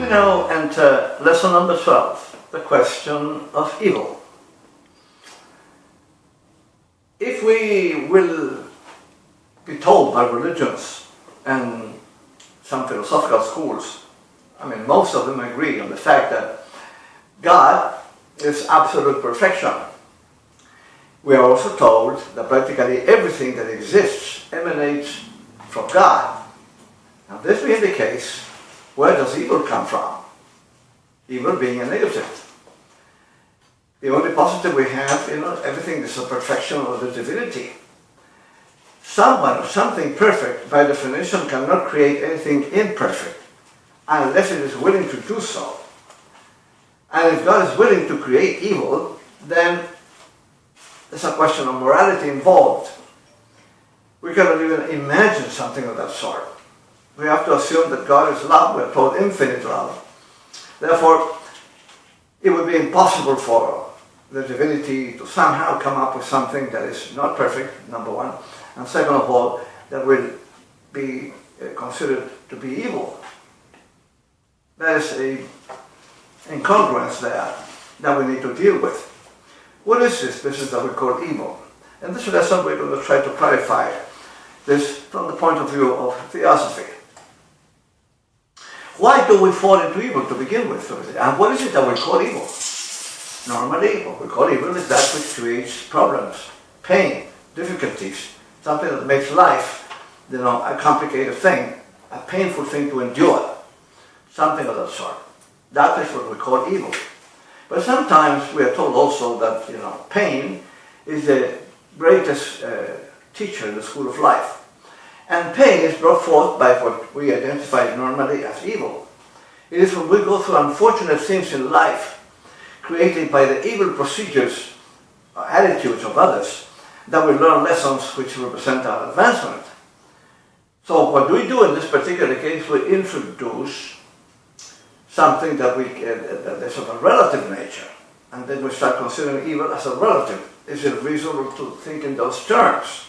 We now enter lesson number 12, the question of evil. If we will be told by religions and some philosophical schools, most of them agree on the fact that God is absolute perfection. We are also told that practically everything that exists emanates from God. Now, this being the case, where does evil come from? Evil being a negative. The only positive we have, everything is a perfection of the divinity. Someone or something perfect, by definition, cannot create anything imperfect unless it is willing to do so. And if God is willing to create evil, then there's a question of morality involved. We cannot even imagine something of that sort. We have to assume that God is love. We're told infinite love. Therefore, it would be impossible for the divinity to somehow come up with something that is not perfect, number one, and second of all, that will be considered to be evil. There is an incongruence there that we need to deal with. What is this business that we call evil? In this lesson, we're going to try to clarify this from the point of view of theosophy. Why do we fall into evil to begin with? And what is it that we call evil? Normally, what we call evil is that which creates problems, pain, difficulties, something that makes life, a complicated thing, a painful thing to endure, something of that sort. That is what we call evil. But sometimes we are told also that, pain is the greatest teacher in the school of life. And pain is brought forth by what we identify normally as evil. It is when we go through unfortunate things in life, created by the evil procedures or attitudes of others, that we learn lessons which represent our advancement. So what do we do in this particular case? We introduce something that is of a relative nature, and then we start considering evil as a relative. Is it reasonable to think in those terms?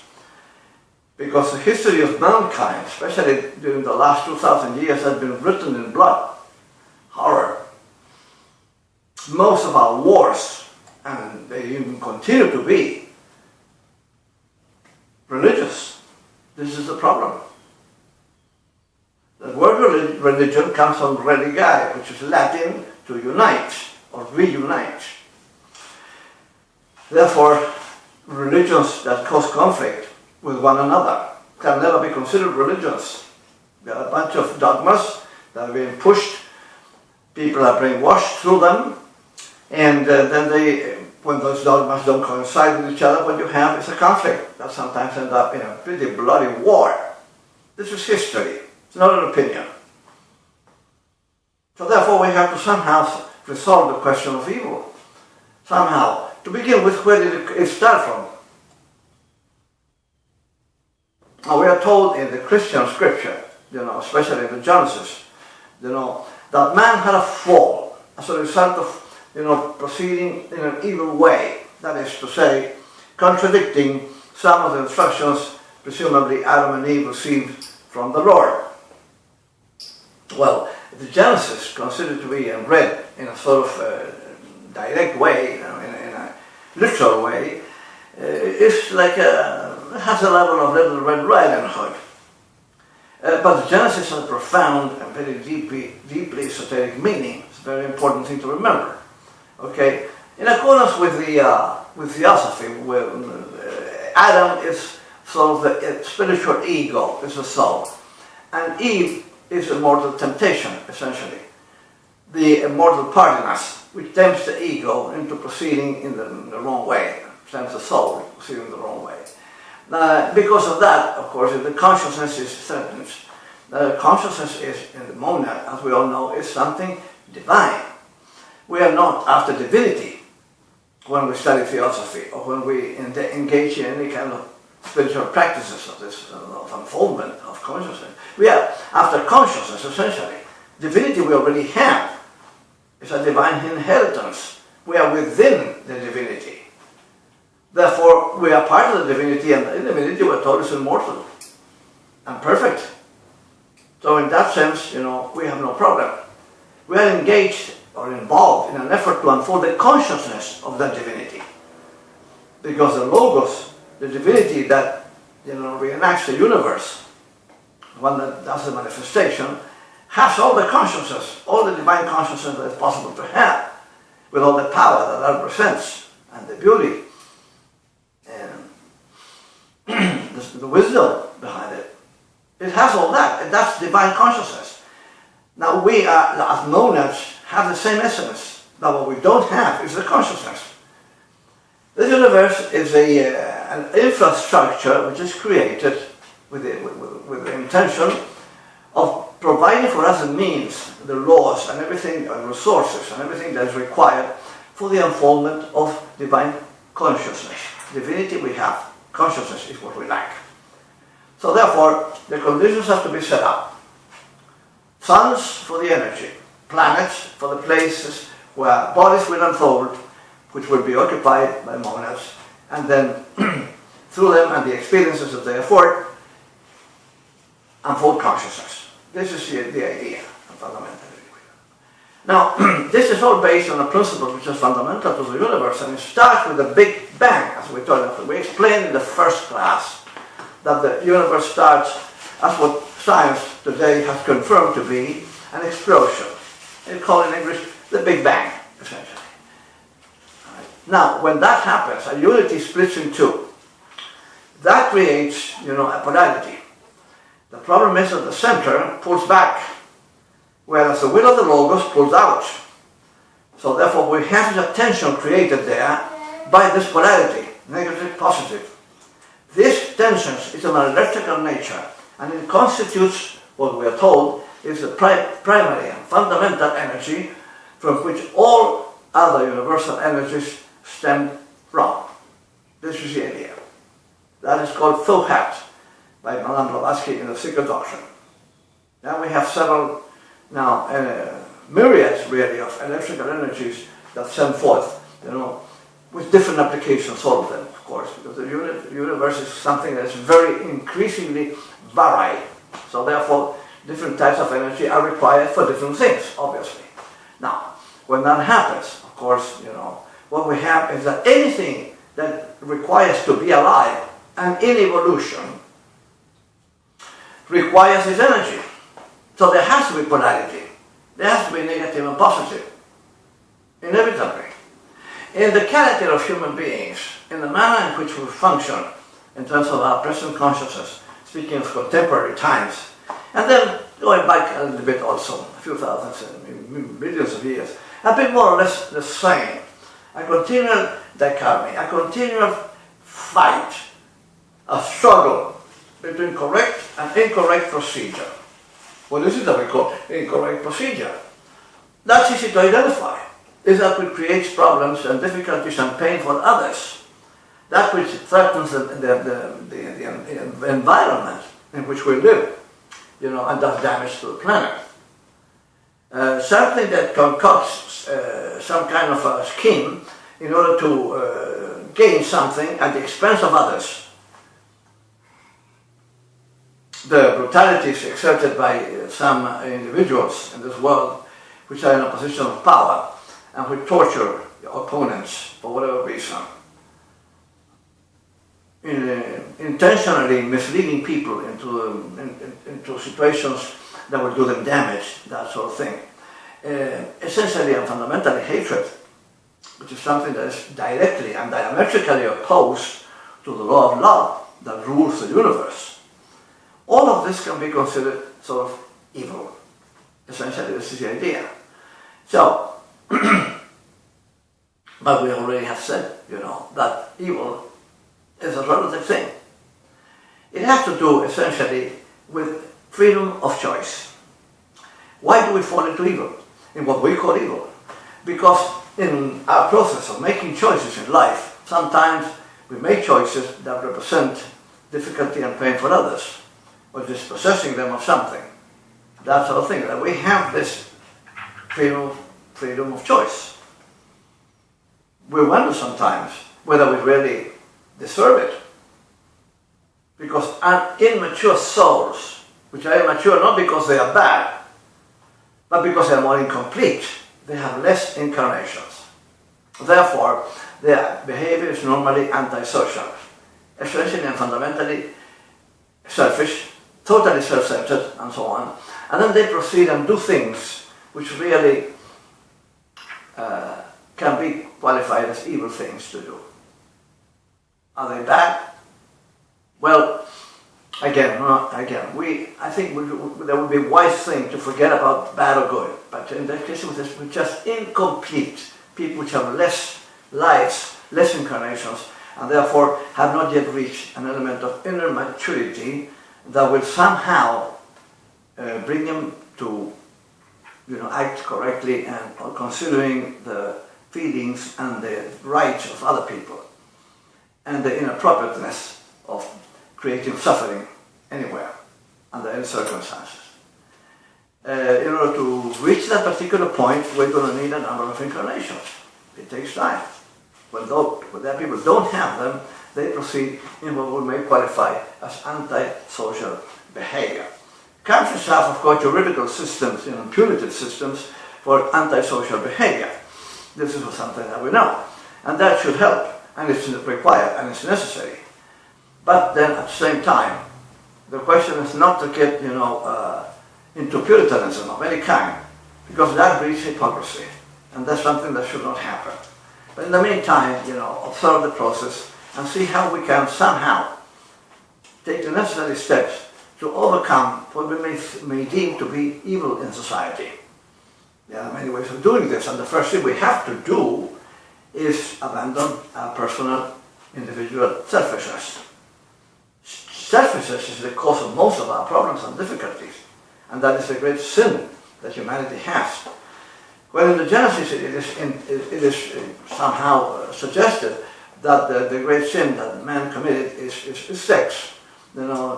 Because the history of mankind, especially during the last 2,000 years, has been written in blood, horror. Most of our wars, and they even continue to be, religious. This is the problem. The word religion comes from religare, which is Latin to unite or reunite. Therefore, religions that cause conflict with one another can never be considered religions. There are a bunch of dogmas that are being pushed. People are brainwashed through them, and then when those dogmas don't coincide with each other, what you have is a conflict that sometimes ends up in a pretty bloody war. This is history. It's not an opinion. So therefore we have to somehow resolve the question of evil. Somehow. To begin with, where did it start from? Now we are told in the Christian scripture, especially in the Genesis, that man had a fall as a result of, proceeding in an evil way. That is to say, contradicting some of the instructions presumably Adam and Eve received from the Lord. Well, the Genesis, considered to be read in a sort of direct way, in a literal way, is like has a level of Little Red Riding Hood. But the Genesis has a profound and very deeply esoteric meaning. It's a very important thing to remember. Okay, in accordance with the theosophy, where Adam is sort of the spiritual ego, is the soul, and Eve is a mortal temptation, essentially. The immortal part in us, which tempts the ego into proceeding in the wrong way, tempts the soul to proceed in the wrong way. Because of that, of course, the consciousness is threatened. The consciousness is, in the monad, as we all know, is something divine. We are not after divinity when we study theosophy or when we engage in any kind of spiritual practices of this of unfoldment of consciousness. We are after consciousness, essentially. Divinity we already have. It's a divine inheritance. We are within the divinity. Therefore, we are part of the divinity, and the divinity we're told is immortal and perfect. So in that sense, we have no problem. we are engaged or involved in an effort to unfold the consciousness of that divinity. Because the Logos, the divinity that reenacts the universe, the one that does the manifestation, has all the consciousness, all the divine consciousness that is possible to have, with all the power that that represents, and the beauty, and the wisdom behind it. It has all that, and that's divine consciousness. Now we are, as monads, have the same essence. Now what we don't have is the consciousness. The universe is an infrastructure which is created with the intention of providing for us the means, the laws, and everything, and resources, and everything that is required for the unfoldment of divine consciousness. Divinity we have, consciousness is what we lack. So therefore, the conditions have to be set up. Suns for the energy, planets for the places where bodies will unfold, which will be occupied by monads, and then through them and the experiences that they afford, unfold consciousness. This is the idea, fundamentally. Now, this is all based on a principle which is fundamental to the universe, and it starts with the Big Bang, as we told you. We explained in the first class that the universe starts as what science today has confirmed to be an explosion. They call it in English the Big Bang, essentially. Now, when that happens, a unity splits in two. That creates, a polarity. The problem is that the center pulls back, whereas the will of the Logos pulls out. So therefore we have this tension created there by this polarity, negative, positive. This tension is of an electrical nature, and it constitutes what we are told is the primary and fundamental energy from which all other universal energies stem from. This is the idea. That is called Thohat by Madame Blavatsky in the Secret Doctrine. Now we have several, myriads really of electrical energies that send forth, with different applications, all of them, of course, because the universe is something that is very increasingly varied. So therefore, different types of energy are required for different things, obviously. Now, when that happens, of course, what we have is that anything that requires to be alive and in evolution requires this energy. So there has to be polarity. There has to be negative and positive, inevitably. In the character of human beings, in the manner in which we function, in terms of our present consciousness, speaking of contemporary times, and then going back a little bit also, a few thousands, millions of years, have been more or less the same. A continual dichotomy, a continual fight, a struggle between correct and incorrect procedure. What is it that we call incorrect procedure? That's easy to identify. Is that which creates problems and difficulties and pain for others. That which threatens the environment in which we live, and does damage to the planet. Something that concocts some kind of a scheme in order to gain something at the expense of others. The brutalities exerted by some individuals in this world which are in a position of power and which torture opponents for whatever reason, intentionally misleading people into situations that will do them damage, that sort of thing. Essentially and fundamentally hatred, which is something that is directly and diametrically opposed to the law of love that rules the universe. All of this can be considered sort of evil. Essentially, this is the idea. So, but we already have said, that evil is a relative thing. It has to do essentially with freedom of choice. Why do we fall into evil? In what we call evil? Because in our process of making choices in life, sometimes we make choices that represent difficulty and pain for others, or dispossessing them of something. That sort of thing. That we have this freedom of choice. We wonder sometimes whether we really deserve it. Because immature souls, which are immature not because they are bad, But because they are more incomplete, they have less incarnations. Therefore, their behavior is normally antisocial, essentially and fundamentally selfish, totally self-centered, and so on. And then they proceed and do things which really can be qualified as evil things to do. Are they bad? Well, I think there would be a wise thing to forget about bad or good. But in that case, we're just incomplete people which have less lives, less incarnations, and therefore have not yet reached an element of inner maturity that will somehow bring them to act correctly and considering the feelings and the rights of other people and the inappropriateness of creating suffering anywhere under any circumstances. In order to reach that particular point, we're going to need a number of incarnations. It takes time. When that people don't have them, they proceed in what we may qualify as antisocial behavior. Countries have, of course, juridical systems, punitive systems for antisocial behavior. This is something that we know. And that should help, and it's required, and it's necessary. But then at the same time, the question is not to get, into Puritanism of any kind, because that breeds hypocrisy, and that's something that should not happen. But in the meantime, observe the process and see how we can somehow take the necessary steps to overcome what we may deem to be evil in society. There are many ways of doing this, and the first thing we have to do is abandon our personal, individual selfishness. Selfishness is the cause of most of our problems and difficulties, and that is a great sin that humanity has. Well, in the Genesis, it is somehow suggested that the great sin that man committed is sex,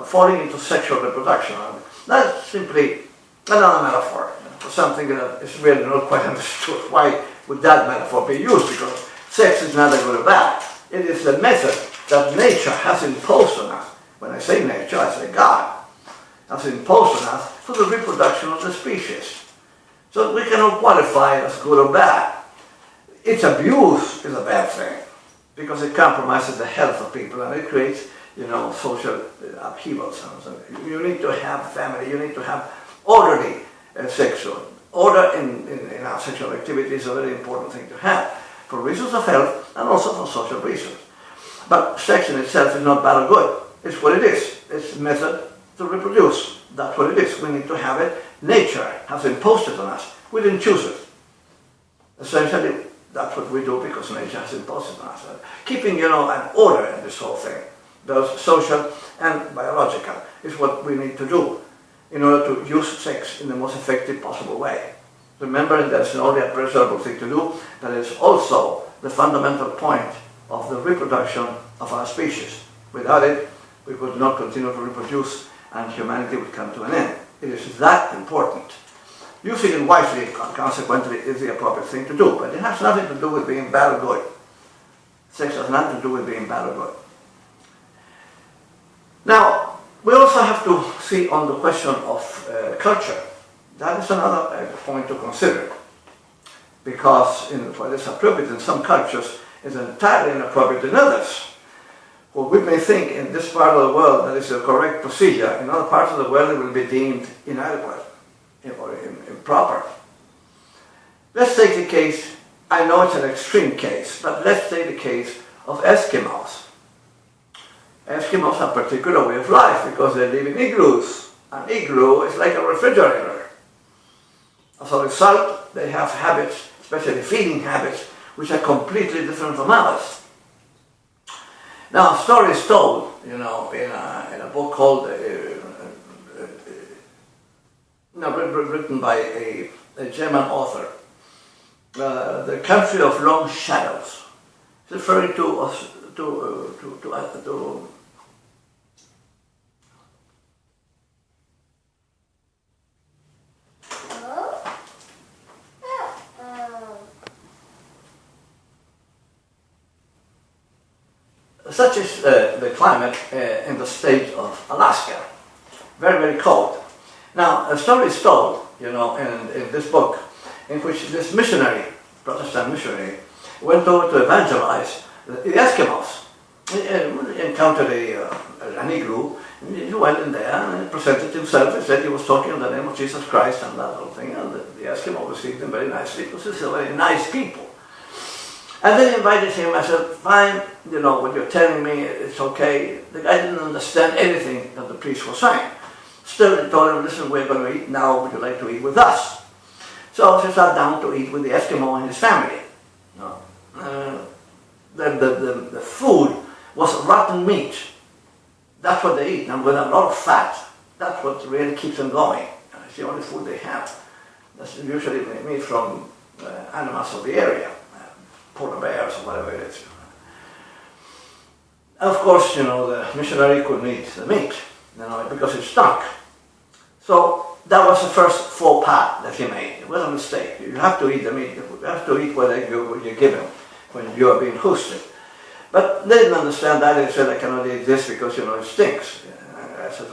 falling into sexual reproduction. And that's simply another metaphor for something that is really not quite understood. Why would that metaphor be used? Because sex is neither good or bad. It is the method that nature has imposed on us. When I say nature, I say God has imposed on us for the reproduction of the species. So we cannot qualify it as good or bad. Its abuse is a bad thing because it compromises the health of people and it creates, social upheavals. So you need to have family. You need to have orderly sexual order in our sexual activity is a very important thing to have for reasons of health and also for social reasons. But sex in itself is not bad or good. It's what it is. It's a method to reproduce. That's what it is. We need to have it. Nature has imposed it on us. We didn't choose it. Essentially, that's what we do because nature has imposed it on us. Keeping, an order in this whole thing, both social and biological, is what we need to do in order to use sex in the most effective possible way. Remember, that's not only a pleasurable thing to do, but it's also the fundamental point of the reproduction of our species. Without it, we could not continue to reproduce and humanity would come to an end. It is that important. Using it wisely, consequently, is the appropriate thing to do, but it has nothing to do with being bad or good. Sex has nothing to do with being bad or good. Now, we also have to see on the question of culture. That is another point to consider, because what is appropriate in some cultures is entirely inappropriate in others. What we may think in this part of the world that is a correct procedure, in other parts of the world it will be deemed inadequate or improper. Let's take the case, I know it's an extreme case, but let's take the case of Eskimos. Eskimos have a particular way of life because they live in igloos. An igloo is like a refrigerator. As a result, they have habits, especially feeding habits, which are completely different from ours. Now, a story is told, in a book called, written by a German author, The Country of Long Shadows. It's referring to such is the climate in the state of Alaska. Very, very cold. Now, a story is told you know, in this book, in which this missionary, Protestant missionary, went over to evangelize the Eskimos. He encountered an igloo, and he went in there and presented himself and said he was talking in the name of Jesus Christ and that whole thing, and the Eskimo received him very nicely because these are very nice people. And then he invited him. I said, fine, you know, what you're telling me, it's okay. The guy didn't understand anything that the priest was saying. Still, he told him, listen, we're going to eat now, would you like to eat with us? So he sat down to eat with the Eskimo and his family. The food was rotten meat. That's what they eat, and with a lot of fat. That's what really keeps them going. It's the only food they have. That's usually meat from animals of the area, polar bears or whatever it is. And of course, you know, the missionary couldn't eat the meat, you know, because it stunk. So that was the first faux pas that he made. It was a mistake. You have to eat the meat. You have to eat what you're given when you are being hosted. But they didn't understand that. They said, I cannot eat this because, you know, it stinks. I said,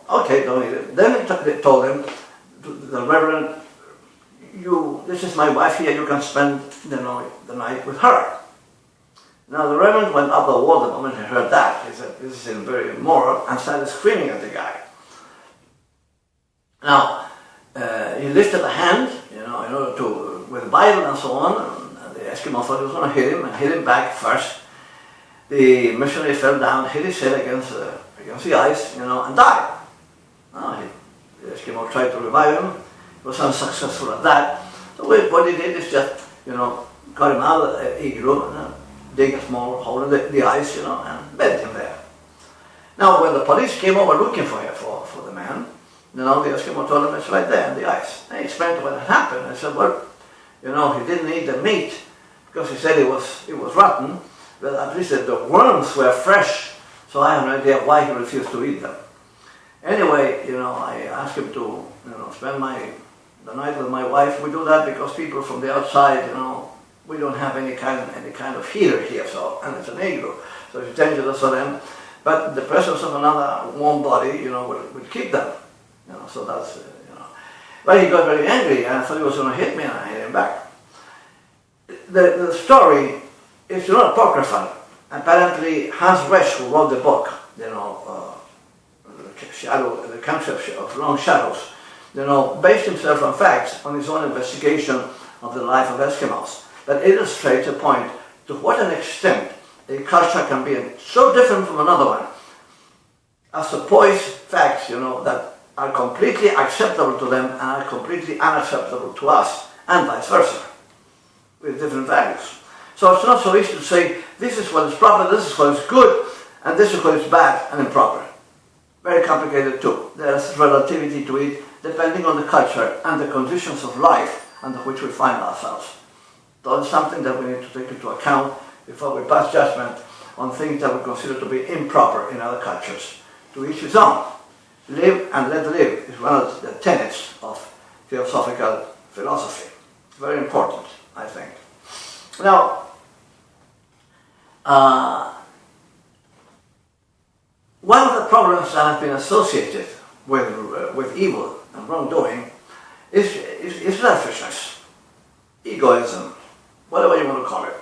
okay, don't eat it. Then they told him, the Reverend, this is my wife here, you can spend the night with her. Now the Reverend went up the wall the moment he heard that. He said, this is very immoral, and started screaming at the guy. Now, he lifted a hand, you know, in order to, with the Bible and so on, and the Eskimo thought he was going to hit him, and hit him back first. The missionary fell down, hit his head against the ice, you know, and died. Now, the Eskimo tried to revive him. He was unsuccessful at that. So what he did is just, you know, got him out of the igloo, dig a small hole in the ice, you know, and buried him there. Now, when the police came over looking for him, for the man, you know, the Eskimo told him it's right there in the ice. They explained what had happened. I said, well, you know, he didn't eat the meat because he said it was rotten, but at least the worms were fresh, so I have no idea why he refused to eat them. Anyway, you know, I asked him to, you know, spend the night with my wife. We do that because people from the outside, you know, we don't have any kind of heater here, so, and it's an igloo, so it's dangerous for them. But the presence of another warm body, you know, would keep them. You know, so that's, you know. But he got very angry, and I thought he was going to hit me, and I hit him back. The story is not apocryphal. Apparently, Hans Resch, who wrote the book, you know, the concept of long shadows, you know, based himself on facts, on his own investigation of the life of Eskimos, that illustrates a point to what an extent a culture can be so different from another one, as to poise facts, you know, that are completely acceptable to them and are completely unacceptable to us, and vice versa, with different values. So it's not so easy to say, this is what is proper, this is what is good, and this is what is bad and improper. Very complicated too. There's relativity to it, depending on the culture and the conditions of life under which we find ourselves. So it's something that we need to take into account before we pass judgment on things that we consider to be improper in other cultures. To each his own. Live and let live is one of the tenets of theosophical philosophy. Very important, I think. Now, one of the problems that have been associated with evil and wrongdoing is selfishness, egoism, whatever you want to call it.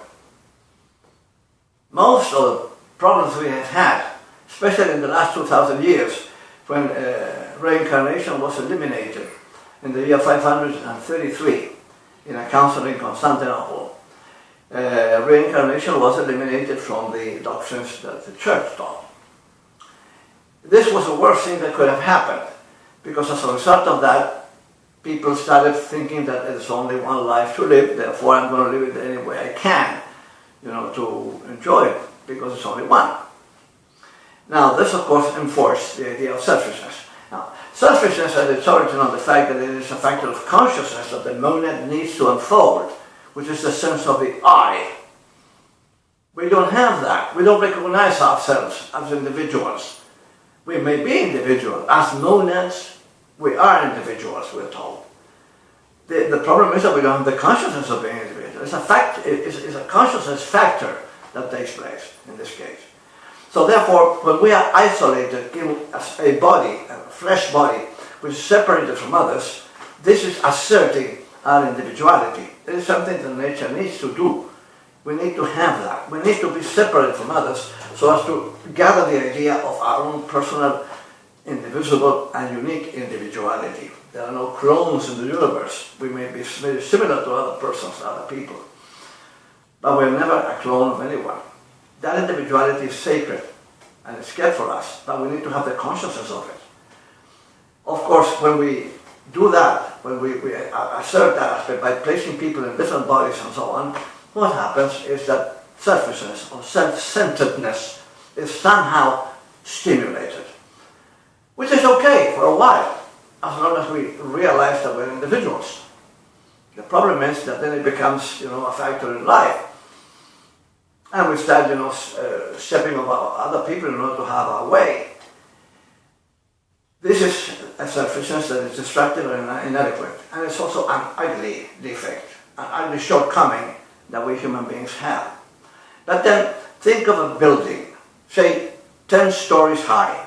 Most of the problems we have had, especially in the last 2,000 years, when reincarnation was eliminated in the year 533 in a council in Constantinople, reincarnation was eliminated from the doctrines that the church taught. This was the worst thing that could have happened, because as a result of that, people started thinking that there's only one life to live, therefore I'm going to live it any way I can, you know, to enjoy it, because it's only one. Now, this, of course, enforced the idea of selfishness. Now, selfishness has its origin on the fact that it is a factor of consciousness that the monad needs to unfold, which is the sense of the I. We don't have that. We don't recognize ourselves as individuals. We may be individuals. As monads, we are individuals, we're told. The problem is that we don't have the consciousness of being individuals. It's a consciousness factor that takes place in this case. So therefore, when we are isolated, given a body, a flesh body, which is separated from others, This is asserting our individuality. It is something that nature needs to do. We need to have that. We need to be separate from others so as to gather the idea of our own personal, indivisible and unique individuality. There are no clones in the universe. We may be very similar to other persons, other people, but we're never a clone of anyone. That individuality is sacred and it's kept for us, but we need to have the consciousness of it. Of course, when we do that, when we assert that aspect by placing people in different bodies and so on, what happens is that selfishness or self-centeredness is somehow stimulated, which is okay for a while, as long as we realize that we're individuals. The problem is that then it becomes, a factor in life, and we start, stepping over other people in order to have our way. This is a selfishness that is destructive and inadequate, and it's also an ugly defect, an ugly shortcoming that we human beings have. But then think of a building, say 10 stories high.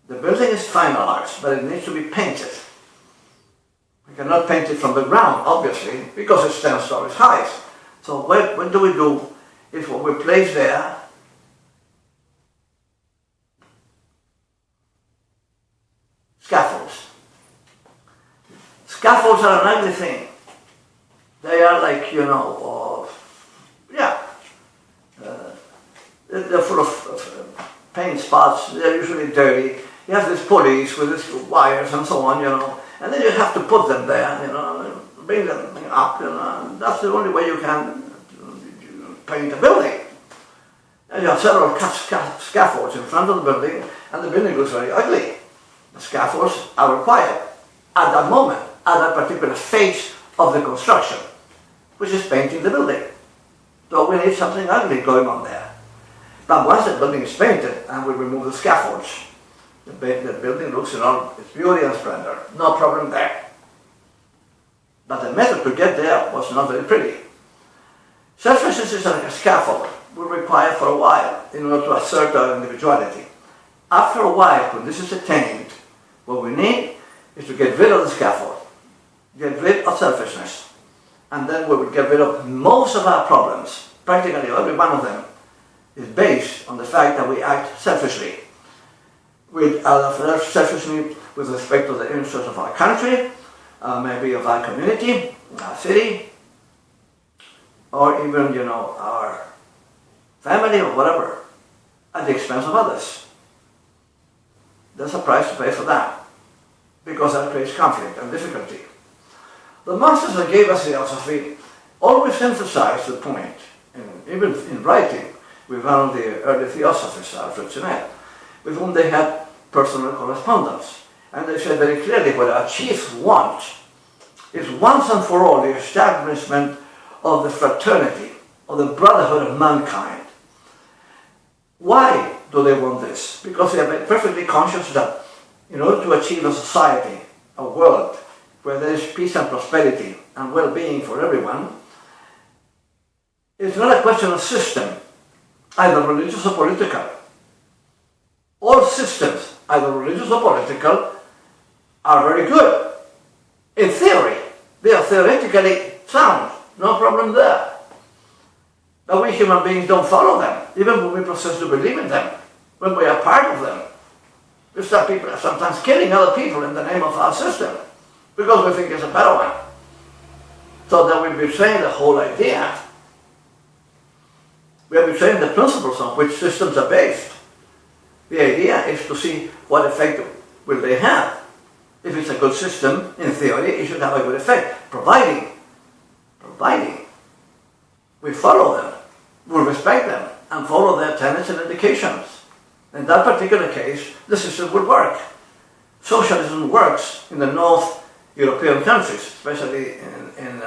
The building is finalized, but it needs to be painted. We cannot paint it from the ground, obviously, because it's 10 stories high. So what do we do if what we place there scaffolds. Scaffolds are an ugly thing. They are like, they're full of paint spots. They're usually dirty. You have these pulleys with these wires and so on, and then you have to put them there, bring them up, and that's the only way you can paint a building. And you have several scaffolds in front of the building, and the building looks very ugly. The scaffolds are required at that moment, at that particular phase of the construction, which is painting the building. So we need something ugly going on there. But once the building is painted and we remove the scaffolds, the building looks in all its beauty and splendor. No problem there. But the method to get there was not very pretty. Selfishness is like a scaffold we require for a while in order to assert our individuality. After a while, when this is attained, what we need is to get rid of the scaffold, get rid of selfishness, and then we will get rid of most of our problems. Practically every one of them is based on the fact that we act selfishly. Selfishly with respect to the interests of our country, maybe of our community, our city, or even, our family or whatever, at the expense of others. There's a price to pay for that, because that creates conflict and difficulty. The masters that gave us theosophy always emphasized the point, even in writing, with one of the early theosophists, Alfred Sinet, with whom they had personal correspondence. And they said very clearly what our chiefs want is once and for all the establishment of the fraternity, of the brotherhood of mankind. Why do they want this? Because they are perfectly conscious that in order to achieve a society, a world, where there is peace and prosperity and well-being for everyone, it's not a question of system, either religious or political. All systems, either religious or political, are very good. In theory, they are theoretically sound, no problem there. But we human beings don't follow them, even when we profess to believe in them, when we are part of them. We start people sometimes killing other people in the name of our system, because we think it's a better one. So that we betray the whole idea. We are betraying the principles on which systems are based. The idea is to see what effect will they have. If it's a good system, in theory, it should have a good effect, providing we follow them, we respect them, and follow their tenets and indications. In that particular case, the system will work. Socialism works in the North European countries, especially in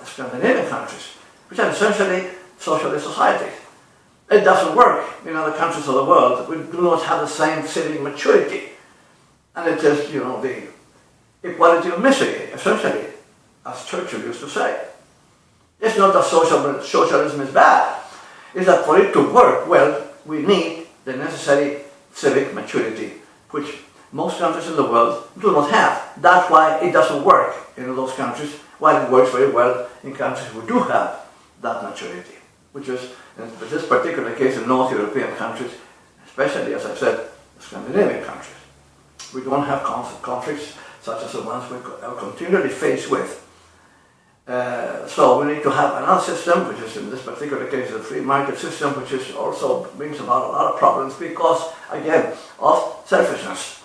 Scandinavian countries, which are essentially socialist societies. It doesn't work in other countries of the world. We do not have the same civic maturity. And it is, the equality of misery, essentially, as Churchill used to say. It's not that socialism is bad. It's that for it to work well, we need the necessary civic maturity, which most countries in the world do not have. That's why it doesn't work in those countries, while it works very well in countries who do have that maturity, which is, in this particular case, in North European countries, especially, as I said, Scandinavian countries. We don't have conflicts such as the ones we are continually faced with. So we need to have another system, which is in this particular case a free market system, which is also brings about a lot of problems because, again, of selfishness.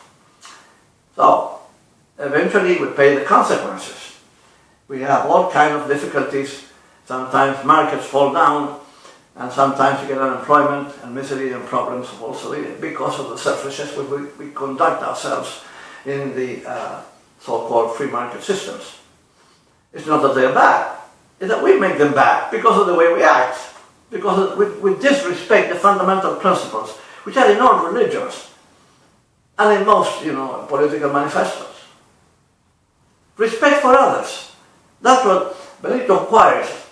So eventually we pay the consequences. We have all kinds of difficulties. Sometimes markets fall down, and sometimes you get unemployment and misery and problems also because of the selfishness we conduct ourselves in the so-called free market systems. It's not that they're bad, it's that we make them bad because of the way we act, because we disrespect the fundamental principles which are in all religions and in most, political manifestos. Respect for others. That's what Benito Juarez,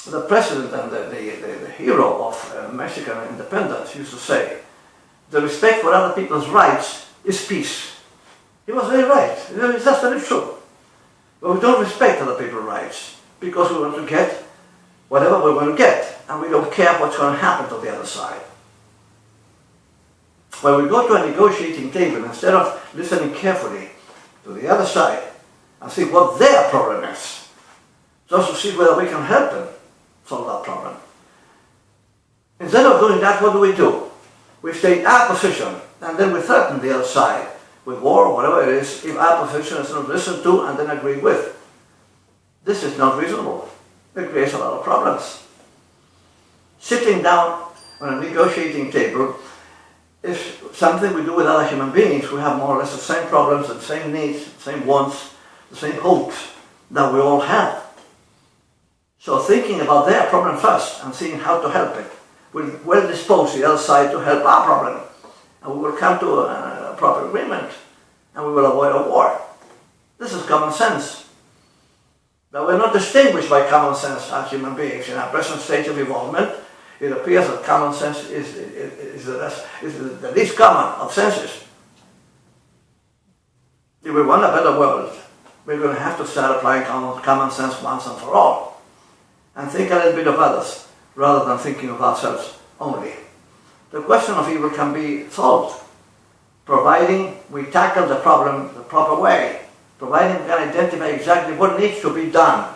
the president and the hero of Mexican independence, used to say. The respect for other people's rights is peace. He was very right. That's very true. But we don't respect other people's rights because we want to get whatever we want to get, and we don't care what's going to happen to the other side. When we go to a negotiating table, instead of listening carefully to the other side and see what their problem is, just to see whether we can help them solve that problem. Instead of doing that, what do? We state our position, and then we threaten the other side with war or whatever it is, if our position is not listened to and then agreed with. This is not reasonable. It creates a lot of problems. Sitting down on a negotiating table is something we do with other human beings who have more or less the same problems, the same needs, the same wants, the same hopes that we all have. So thinking about their problem first and seeing how to help it will well dispose the other side to help our problem. And we will come to a proper agreement and we will avoid a war. This is common sense. But we're not distinguished by common sense as human beings. In our present stage of evolvement, it appears that common sense is the least common of senses. If we want a better world, we're going to have to start applying common sense once and for all, and think a little bit of others, rather than thinking of ourselves only. The question of evil can be solved, providing we tackle the problem the proper way, providing we can identify exactly what needs to be done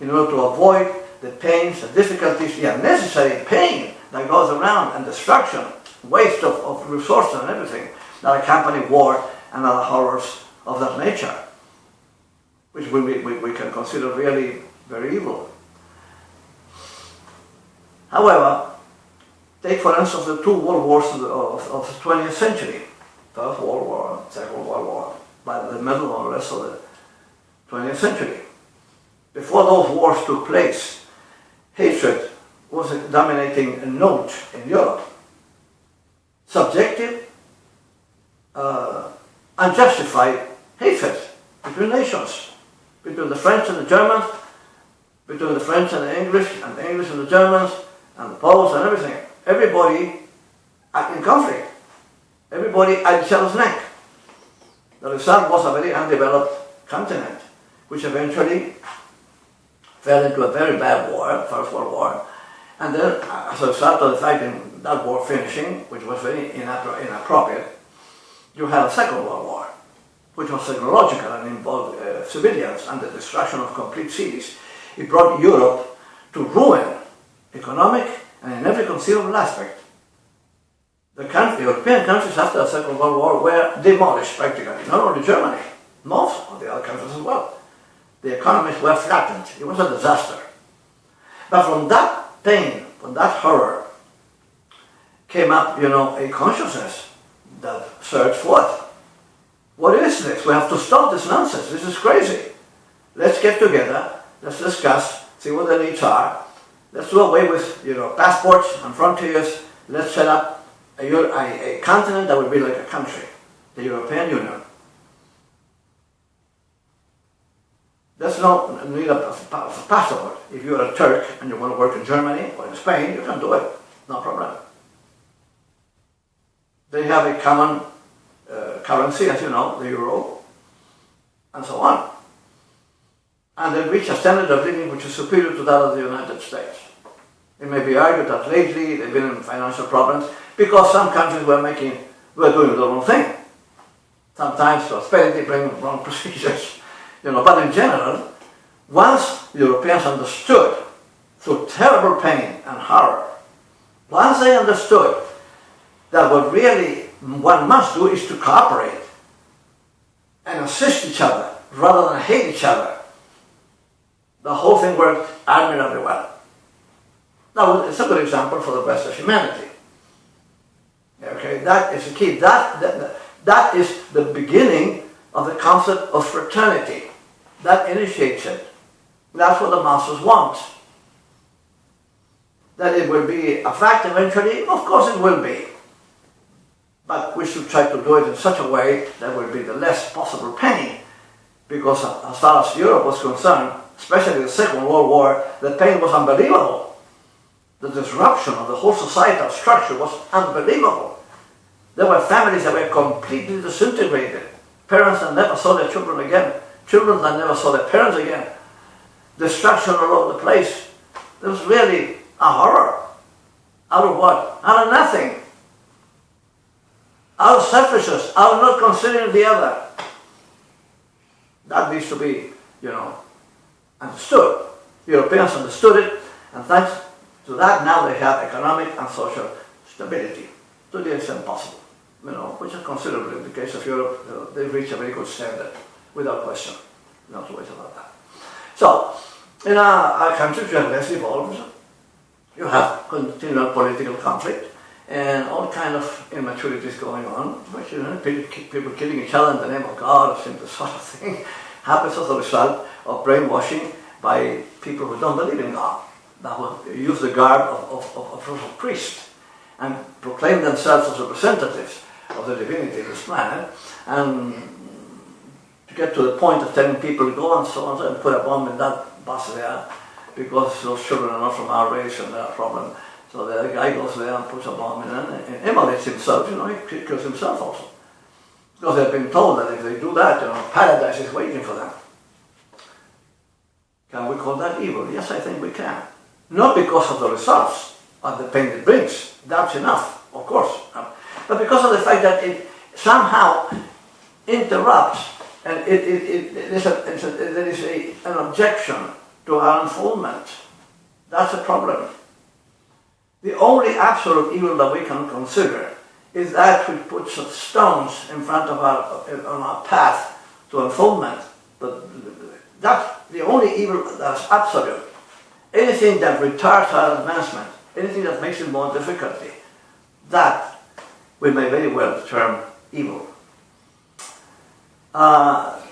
in order to avoid the pains, the difficulties, the unnecessary pain that goes around, and destruction, waste of resources and everything that accompany war and other horrors of that nature, which we can consider really very evil. However, take for instance the two world wars of the 20th century, First World War, Second World War, by the middle or less of the 20th century. Before those wars took place, hatred was a dominating note in Europe. Subjective, unjustified hatred between nations, between the French and the Germans, between the French and the English and the Germans, and the Poles and everything. Everybody in conflict. Everybody at each other's neck. The result was a very undeveloped continent, which eventually fell into a very bad war, First World War. And then, as a result of the fact in that war finishing, which was very inappropriate, you had a Second World War, which was technological and involved civilians and the destruction of complete cities. It brought Europe to ruin, economic and in every conceivable aspect. The European countries after the Second World War were demolished practically, not only Germany, most of the other countries as well. The economies were flattened. It was a disaster. But from that pain, from that horror, came up, a consciousness that surged forth. What is this? We have to stop this nonsense. This is crazy. Let's get together. Let's discuss, see what the needs are. Let's do away with, passports and frontiers. Let's set up a continent that will be like a country, the European Union. There's no need of a passport. If you're a Turk and you want to work in Germany or in Spain, you can do it. No problem. They have a common currency, as you know, the euro, and so on. And they reach a standard of living which is superior to that of the United States. It may be argued that lately they've been in financial problems because some countries were doing the wrong thing. Sometimes prosperity brings wrong procedures, But in general, once the Europeans understood through terrible pain and horror, once they understood that what really one must do is to cooperate and assist each other rather than hate each other, the whole thing worked admirably well. Now, it's a good example for the rest of humanity. Okay, that is the key. That is the beginning of the concept of fraternity. That initiates it. That's what the masters want. That it will be a fact eventually, of course it will be. But we should try to do it in such a way that will be the less possible pain. Because as far as Europe was concerned, especially the Second World War, the pain was unbelievable. The disruption of the whole societal structure was unbelievable. There were families that were completely disintegrated. Parents that never saw their children again. Children that never saw their parents again. Destruction all over the place. It was really a horror. Out of what? Out of nothing. Out of selfishness. Out of not considering the other. That needs to be, understood. Europeans understood it, and thanks to that now they have economic and social stability to the extent possible. Which is considerable in the case of Europe. They've reached a very good standard, without question. Not to worry about that. So, in our countries, you have less evolved. You have continual political conflict and all kind of immaturities going on, which people killing each other in the name of God, or simple sort of thing, happens as a result of brainwashing by people who don't believe in God, that will use the garb of priests and proclaim themselves as representatives of the divinity of this planet, and to get to the point of telling people to go and so on and put a bomb in that bus there because those children are not from our race and they're a problem. So the guy goes there and puts a bomb in and immolates himself, he kills himself also. Because they've been told that if they do that, paradise is waiting for them. Can we call that evil? Yes, I think we can. Not because of the results and the pain it brings. That's enough, of course. But because of the fact that it somehow interrupts and there is an objection to our unfoldment. That's a problem. The only absolute evil that we can consider is that which puts stones in front of on our path to unfoldment. But that's the only evil that's absolute. Anything that retards our advancement, anything that makes it more difficult, that we may very well term evil. The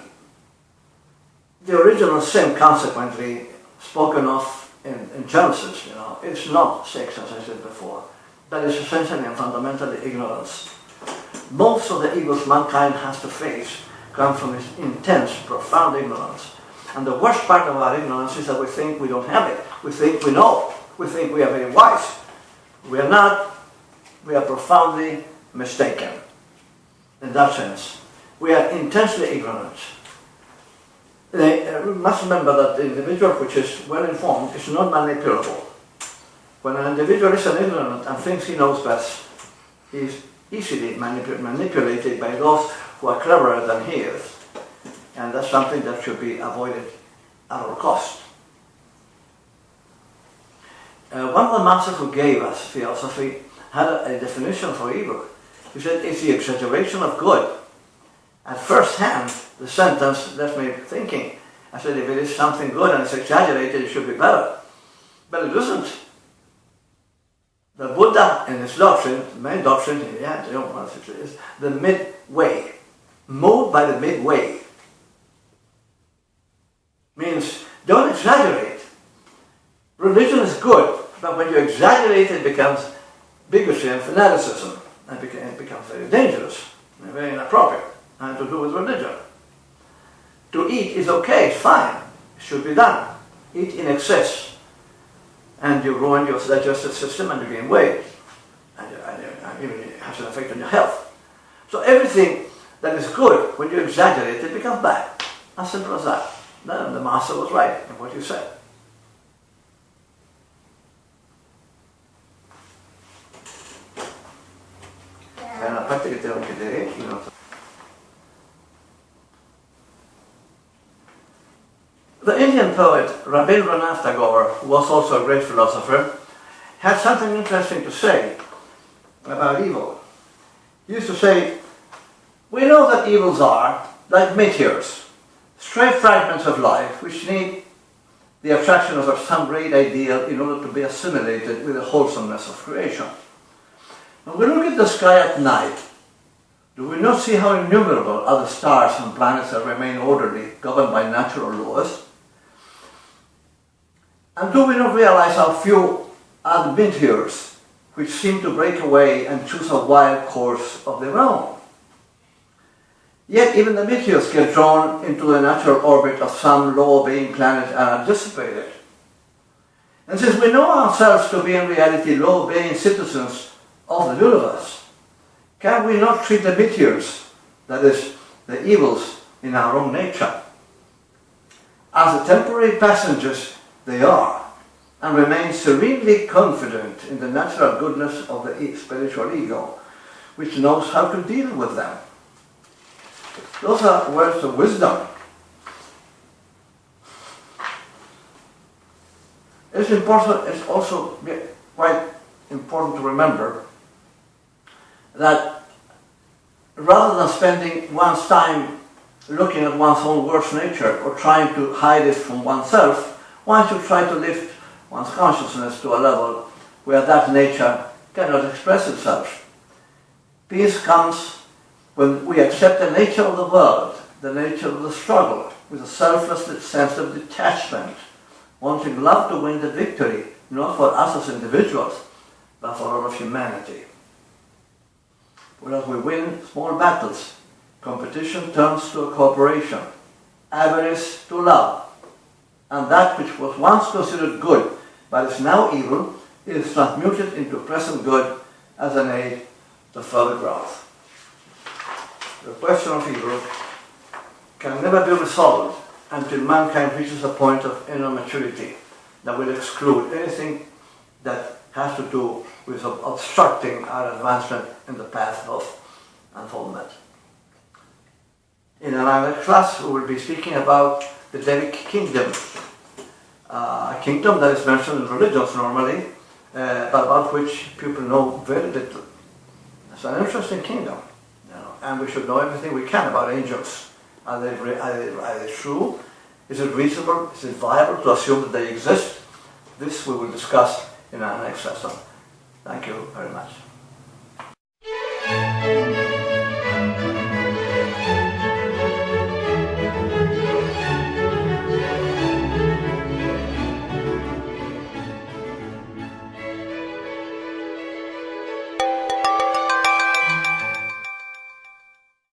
original sin, consequently, spoken of in Genesis, it's not sex, as I said before. That is essentially and fundamentally ignorance. Most of the evils mankind has to face come from this intense, profound ignorance. And the worst part of our ignorance is that we think we don't have it. We think we know. We think we are very wise. We are not. We are profoundly mistaken. In that sense, we are intensely ignorant. We must remember that the individual which is well informed is not manipulable. When an individual is ignorant and thinks he knows best, he is easily manipulated by those who are cleverer than he is. And that's something that should be avoided at all cost. One of the masters who gave us philosophy had a definition for evil. He said, it's the exaggeration of good. At first hand, the sentence left me thinking. I said, if it is something good and it's exaggerated, it should be better. But it isn't. The Buddha in his doctrine, the main doctrine, is the midway. Moved by the midway. Means, don't exaggerate. Religion is good, but when you exaggerate it becomes bigotry and fanaticism. And it becomes very dangerous and very inappropriate. And to do with religion. To eat is okay, it's fine. It should be done. Eat in excess. And you ruin your digestive system and you gain weight. And even it has an effect on your health. So everything that is good, when you exaggerate, it becomes bad. As simple as that. Then the master was right in what you said. The Indian poet Rabindranath Tagore, who was also a great philosopher, had something interesting to say about evil. He used to say, we know that evils are like meteors, stray fragments of life which need the attraction of some great ideal in order to be assimilated with the wholesomeness of creation. When we look at the sky at night, do we not see how innumerable are the stars and planets that remain orderly, governed by natural laws? And do we not realize how few are the meteors which seem to break away and choose a wild course of their own? Yet even the meteors get drawn into the natural orbit of some law-obeying planet and are dissipated. And since we know ourselves to be in reality law-obeying citizens of the universe, can we not treat the meteors, that is, the evils in our own nature, as the temporary passengers they are, and remain serenely confident in the natural goodness of the spiritual ego, which knows how to deal with them? Those are words of wisdom. It's also quite important to remember that rather than spending one's time looking at one's own worst nature or trying to hide it from oneself, one should try to lift one's consciousness to a level where that nature cannot express itself. Peace comes when we accept the nature of the world, the nature of the struggle, with a selfless sense of detachment, wanting love to win the victory, not for us as individuals, but for all of humanity. Whereas we win small battles, competition turns to a cooperation, avarice to love, and that which was once considered good, but is now evil, is transmuted into present good as an aid to further growth. The question of evil can never be resolved until mankind reaches a point of inner maturity that will exclude anything that has to do with obstructing our advancement in the path of unfoldment. In another class, we will be speaking about the Devic kingdom, a kingdom that is mentioned in religions normally, but about which people know very little. It's an interesting kingdom, and we should know everything we can about angels. Are they true? Is it reasonable? Is it viable to assume that they exist? This we will discuss in our next lesson. Thank you very much.